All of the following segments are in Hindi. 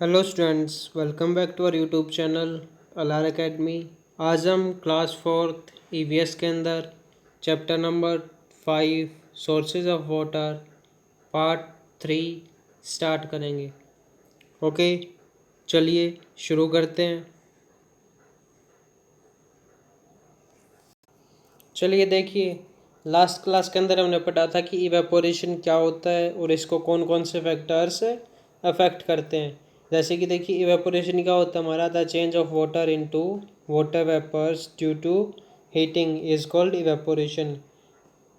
Hello students, welcome back to our YouTube channel Alar academy. आज हम क्लास फोर्थ ईवीएस के अंदर chapter number 5 sources of water part 3 start करेंगे। ओके, चलिए शुरू करते हैं। चलिए देखिए, लास्ट क्लास के अंदर हमने पढ़ा था कि इवेपोरेशन क्या होता है और इसको कौन कौन से फैक्टर्स अफेक्ट करते हैं। जैसे कि देखिए, इवेपोरेशन क्या होता है हमारा, the change of water into water vapours due to heating is called evaporation.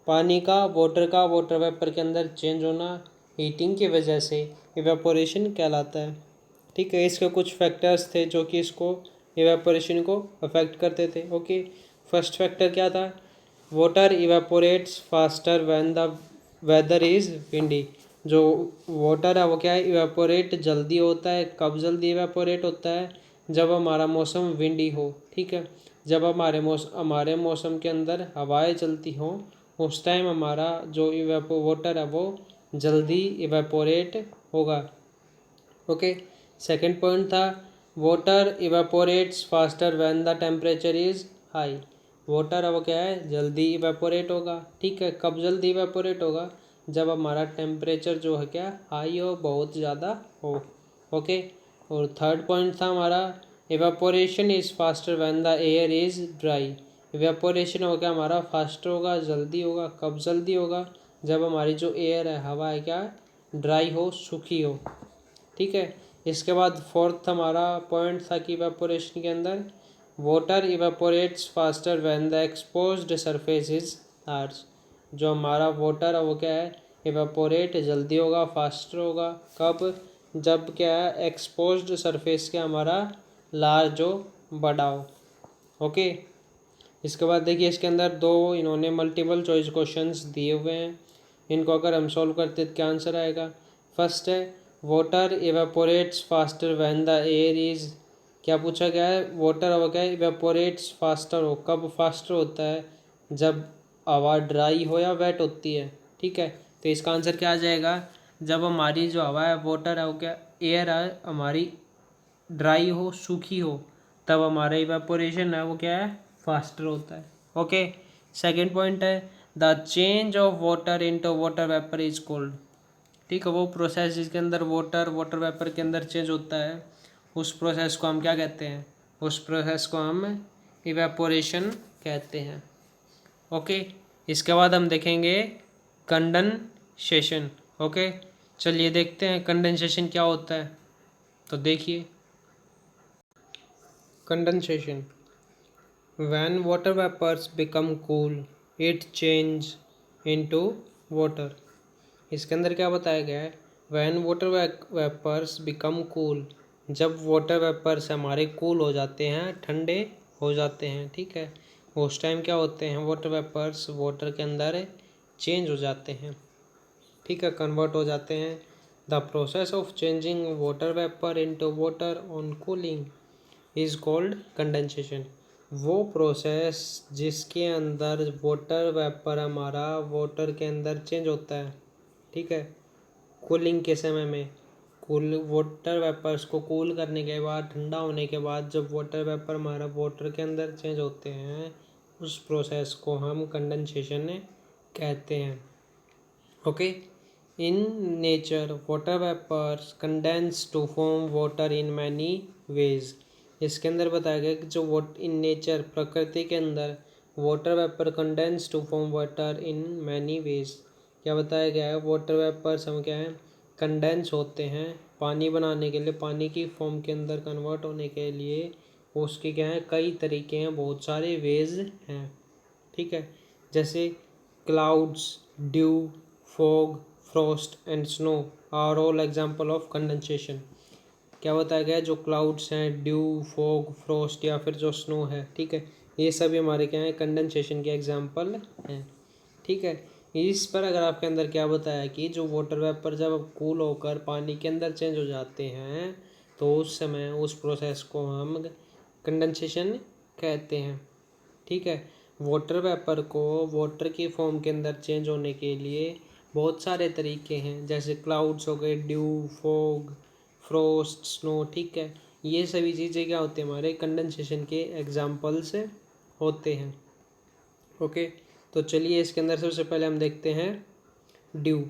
पानी का वाटर वेपर के अंदर चेंज होना हीटिंग की वजह से इवेपोरेशन कहलाता है। ठीक है, इसके कुछ फैक्टर्स थे जो कि इसको इवेपोरेशन को अफेक्ट करते थे। ओके, फर्स्ट फैक्टर क्या था, water evaporates faster when the weather is windy. जो वाटर है वो क्या है, इवेपोरेट जल्दी होता है। कब जल्दी इवेपोरेट होता है, जब हमारा मौसम विंडी हो। ठीक है, जब हमारे मौसम के अंदर हवाएं चलती हों, उस टाइम हमारा जो वाटर है वो जल्दी इवेपोरेट होगा। ओके, सेकंड पॉइंट था, water evaporates faster when the temperature is high. Water अब क्या है, जल्दी इवेपोरेट होगा। ठीक है, कब जल्दी इवेपोरेट होगा, जब हमारा टेम्परेचर जो है क्या, हाई हो, बहुत ज़्यादा हो। ओके, और थर्ड पॉइंट था हमारा, evaporation is faster when the air is dry. Evaporation हो गया हमारा फास्टर होगा, जल्दी होगा। कब जल्दी होगा, जब हमारी जो एयर है, हवा है क्या, ड्राई हो, सूखी हो। ठीक है, इसके बाद फोर्थ हमारा पॉइंट था कि इवेपोरेशन के अंदर water evaporates faster when the exposed surface is harsh. जो हमारा वाटर है वो क्या है, इवेपोरेट जल्दी होगा, फास्टर होगा। कब, जब क्या है, एक्सपोज्ड सरफेस के हमारा लार्ज हो, बड़ा हो। ओके, इसके बाद देखिए, इसके अंदर दो इन्होंने मल्टीपल चॉइस क्वेश्चंस दिए हुए हैं। इनको अगर हम सॉल्व करते तो क्या आंसर आएगा। फर्स्ट है, water evaporates faster when the air is, क्या पूछा गया है, वाटर अब क्या है, इवेपोरेट्स फास्टर हो। कब फास्टर होता है, जब हवा ड्राई हो या वेट होती है। ठीक है, तो इसका आंसर क्या आ जाएगा, जब हमारी जो हवा है, वाटर है वो क्या, एयर है हमारी, ड्राई हो, सूखी हो, तब हमारा इवेपोरेशन है वो क्या है, फास्टर होता है। ओके, सेकंड पॉइंट है, the change of water into water vapour is cold. ठीक है, वो प्रोसेस जिसके अंदर वाटर वेपर के अंदर चेंज होता है, उस प्रोसेस को हम क्या कहते हैं, उस प्रोसेस को हम इवेपोरेशन कहते हैं। ओके, इसके बाद हम देखेंगे कंडेंसेशन। ओके, चलिए देखते हैं कंडेंसेशन क्या होता है। तो देखिए, condensation, when water vapors become cool it change into water। इसके अंदर क्या बताया गया है, when water vapors become cool, जब वाटर वेपर्स हमारे कूल हो जाते हैं, ठंडे हो जाते हैं। ठीक है, उस टाइम क्या होते हैं, वाटर वेपर्स वाटर के अंदर चेंज हो जाते हैं। ठीक है, कन्वर्ट हो जाते हैं। The process of changing water vapour into water on cooling is called condensation. वो प्रोसेस जिसके अंदर वाटर वेपर हमारा वाटर के अंदर चेंज होता है। ठीक है, कूलिंग के समय में, कूल वाटर वेपर्स को कूल करने के बाद, ठंडा होने के बाद, जब वाटर वेपर हमारा वाटर के अंदर चेंज होते हैं, उस प्रोसेस को हम कंडेंसेशन कहते हैं। Okay, in nature water vapours condense to form water in many ways. इसके अंदर बताया गया कि जो इन नेचर प्रकृति के अंदर water vapour condense to form water in many ways. क्या बताया गया है, वाटर वेपर्स हम क्या है, कंडेंस होते हैं पानी बनाने के लिए, पानी की फॉर्म के अंदर कन्वर्ट होने के लिए उसके क्या है, कई तरीके हैं, बहुत सारे वेज हैं। ठीक है, जैसे clouds, dew, fog, frost and snow are all example of condensation. क्या बताया गया है, जो क्लाउड्स हैं, ड्यू, फॉग, फ्रॉस्ट या फिर जो स्नो है, ठीक है, ये सभी हमारे क्या है, कंडेंसेशन के एग्जाम्पल हैं। ठीक है, इस पर अगर आपके अंदर क्या बताया कि जो वाटर वेपर जब कूल होकर पानी के अंदर चेंज हो जाते हैं, तो उस समय उस प्रोसेस को हम कंडेंसेशन कहते हैं। ठीक है, वाटर वेपर को वाटर की फॉर्म के अंदर चेंज होने के लिए बहुत सारे तरीके हैं, जैसे क्लाउड्स हो गए, ड्यू, फॉग, फ्रोस्ट, स्नो, ठीक है। ये सभी चीज़ें क्या होती हैं, हमारे कंडेंसेशन के एग्जाम्पल्स होते हैं। ओके, तो चलिए इसके अंदर सबसे पहले हम देखते हैं ड्यू।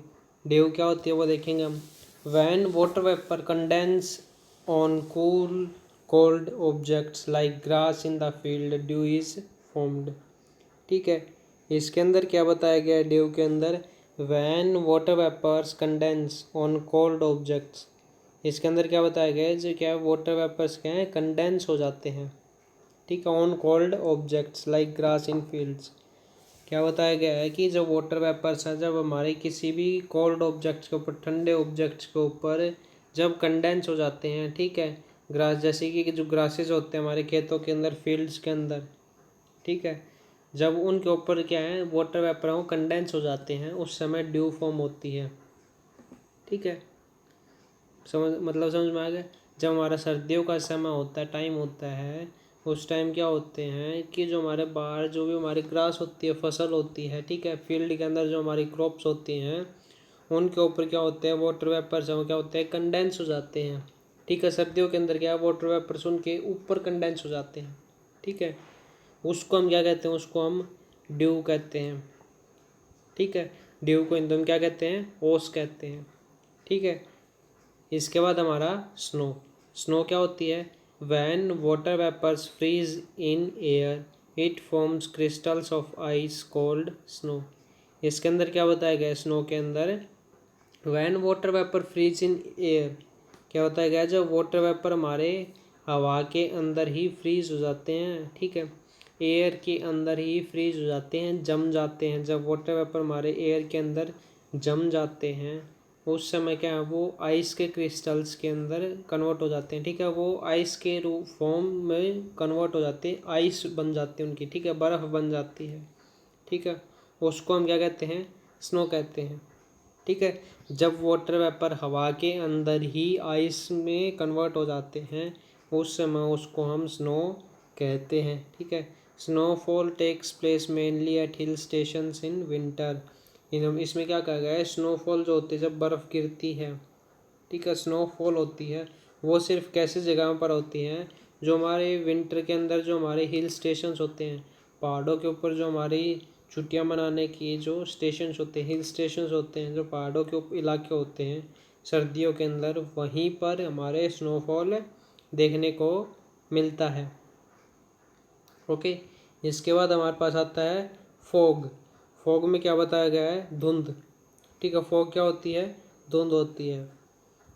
ड्यू क्या होती है वो देखेंगे हम। When water vapour condense on cool cold objects like grass in the field, due is formed, ठीक है। इसके अंदर क्या बताया गया है ड्यू के अंदर, when water vapours condense on cold objects. इसके अंदर क्या बताया गया है, जो क्या वाटर वेपर्स क्या हैं, कंडेंस हो जाते हैं, ठीक है, on cold objects like grass in fields. क्या बताया गया है कि जब वाटर वेपर्स है, जब हमारे किसी भी कोल्ड ऑब्जेक्ट्स के ऊपर, ठंडे ऑब्जेक्ट्स के ऊपर जब कंडेंस हो जाते हैं, ठीक है, ग्रास, जैसे कि जो ग्रासेस होते हैं हमारे खेतों के अंदर, फील्ड्स के अंदर, ठीक है, जब उनके ऊपर क्या है वाटर वेपर वो कंडेंस हो जाते हैं, उस समय ड्यू फॉर्म होती है, ठीक है। समझ में आ गया। जब हमारा सर्दियों का समय होता है, टाइम होता है, उस टाइम क्या होते हैं कि जो हमारे बाहर जो भी हमारी ग्रास होती है, फसल होती है, ठीक है, फील्ड के अंदर जो हमारी क्रॉप्स होती हैं, उनके ऊपर क्या होते हैं वाटर वेपर्स हैं, क्या होते हैं, कंडेंस हो जाते हैं, ठीक है। सर्दियों के अंदर क्या है, वाटर वेपर्स उनके ऊपर कंडेंस हो जाते हैं, ठीक है। उसको हम क्या कहते हैं, उसको हम ड्यू कहते हैं, ठीक है। ड्यू को हिंदी में क्या कहते हैं, ओस कहते हैं, ठीक है। इसके बाद हमारा स्नो। स्नो क्या होती है, when water vapours freeze in air it forms crystals of ice called snow. इसके अंदर क्या बताया गया है स्नो के अंदर, when water vapour freeze in air, क्या बताया गया है, जब वाटर वेपर हमारे हवा के अंदर ही फ्रीज हो जाते हैं, ठीक है, एयर के अंदर ही फ्रीज हो जाते हैं, जम जाते हैं, जब वाटर वेपर हमारे एयर के अंदर जम जाते हैं, उस समय क्या है वो आइस के क्रिस्टल्स के अंदर कन्वर्ट हो जाते हैं, ठीक है, वो आइस के रूप फॉर्म में कन्वर्ट हो जाते हैं, आइस बन जाती है उनकी, ठीक है, बर्फ़ बन जाती है, ठीक है। उसको हम क्या कहते हैं, स्नो कहते हैं, ठीक है। जब वाटर वेपर हवा के अंदर ही आइस में कन्वर्ट हो जाते हैं, उस समय उसको हम स्नो कहते हैं, ठीक है। Snowfall takes place mainly at hill stations in winter. इसमें क्या कहा गया है, स्नोफॉल जो होती है, जब बर्फ़ गिरती है, ठीक है, स्नोफॉल होती है, वो सिर्फ कैसे जगहों पर होती हैं, जो हमारे विंटर के अंदर जो हमारे हिल स्टेशंस होते हैं, पहाड़ों के ऊपर जो हमारी छुट्टियां मनाने की जो स्टेशंस होते हैं, हिल स्टेशंस होते हैं, जो पहाड़ों के इलाके होते हैं सर्दियों के अंदर, वहीं पर हमारे स्नोफॉल देखने को मिलता है, ओके। इसके बाद हमारे पास आता है फॉग। फॉग में क्या बताया गया है, धुंध, ठीक है। फॉग क्या होती है, धुंध होती है,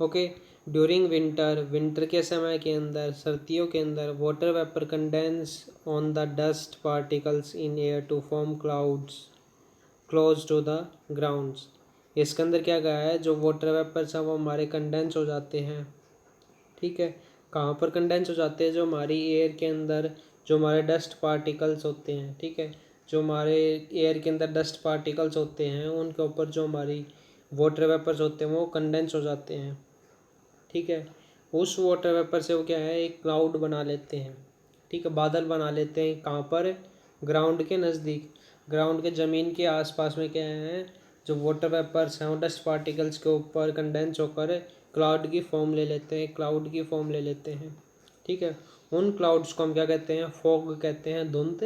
ओके। ड्यूरिंग विंटर, विंटर के समय के अंदर, सर्दियों के अंदर, water vapour condense on the dust particles in air to form clouds close to the grounds. इसके अंदर क्या कहा है, जो वाटर वेपर्स हैं वो हमारे कंडेंस हो जाते हैं, ठीक है। कहाँ पर कंडेंस हो जाते हैं, जो हमारी एयर के अंदर जो हमारे डस्ट पार्टिकल्स होते हैं, ठीक है, जो हमारे एयर के अंदर डस्ट पार्टिकल्स होते हैं, उनके ऊपर जो हमारी वाटर वेपर्स होते हैं वो कंडेंस हो जाते हैं, ठीक है। उस वाटर वेपर से वो क्या है, एक क्लाउड बना लेते हैं, ठीक है, बादल बना लेते हैं, कहाँ पर, ग्राउंड के नज़दीक, ग्राउंड के ज़मीन के आसपास में क्या है, जो वाटर वेपर्स हैं डस्ट पार्टिकल्स के ऊपर कंडेंस होकर क्लाउड की फॉर्म ले लेते हैं, क्लाउड की फॉर्म ले लेते हैं, ठीक है। उन क्लाउड्स को हम क्या कहते हैं, फॉग कहते हैं, धुंध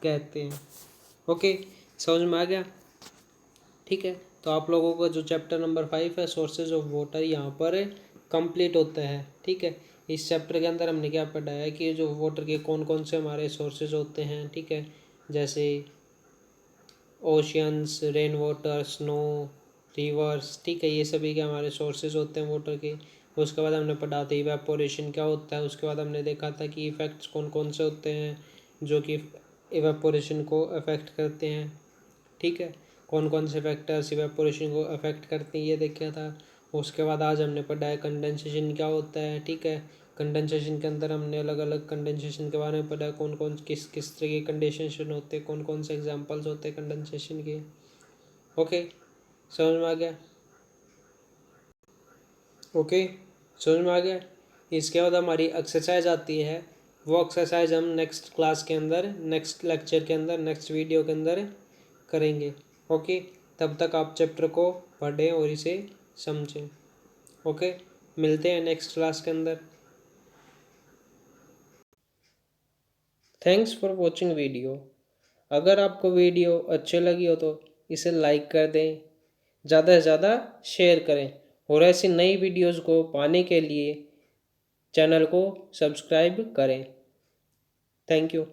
कहते हैं, ओके। समझ में आ गया, ठीक है। तो आप लोगों का जो चैप्टर नंबर 5 है, सोर्सेज ऑफ वाटर, यहाँ पर कंप्लीट होता है, ठीक है। इस चैप्टर के अंदर हमने क्या पढ़ा है कि जो वाटर के कौन कौन से हमारे सोर्सेज होते हैं, ठीक है, जैसे oceans, rain water, snow, reverse, ठीक है, ये सभी के हमारे सोर्सेज होते हैं वाटर के। उसके बाद हमने पढ़ा था इवेपोरेशन क्या होता है, उसके बाद हमने देखा था कि इफ़ेक्ट्स कौन कौन से होते हैं जो कि इवेपोरेशन को अफेक्ट करते हैं, ठीक है, कौन कौन से फैक्टर्स इवेपोरेशन को अफेक्ट करते हैं, ये देखा था। उसके बाद आज हमने पढ़ा है कंडेंसेशन क्या होता है, ठीक है। कंडेंसेशन के अंदर हमने अलग अलग कंडेंसेशन के बारे में पढ़ा है, कौन कौन किस किस तरह के कंडेंसेशन होते हैं, कौन कौन से एग्जांपल्स होते हैं कंडेंसेशन के, ओके। समझ में आ गया, ओके, समझ में आ गया। इसके बाद हमारी एक्सरसाइज आती है, वो एक्सरसाइज हम नेक्स्ट क्लास के अंदर, नेक्स्ट लेक्चर के अंदर, नेक्स्ट वीडियो के अंदर करेंगे, ओके। तब तक आप चैप्टर को पढ़ें और इसे समझें, ओके। मिलते हैं नेक्स्ट क्लास के अंदर। Thanks for watching video. अगर आपको वीडियो अच्छी लगी हो तो इसे लाइक कर दें, ज़्यादा से ज़्यादा शेयर करें और ऐसी नई वीडियोज़ को पाने के लिए चैनल को सब्सक्राइब करें। Thank you.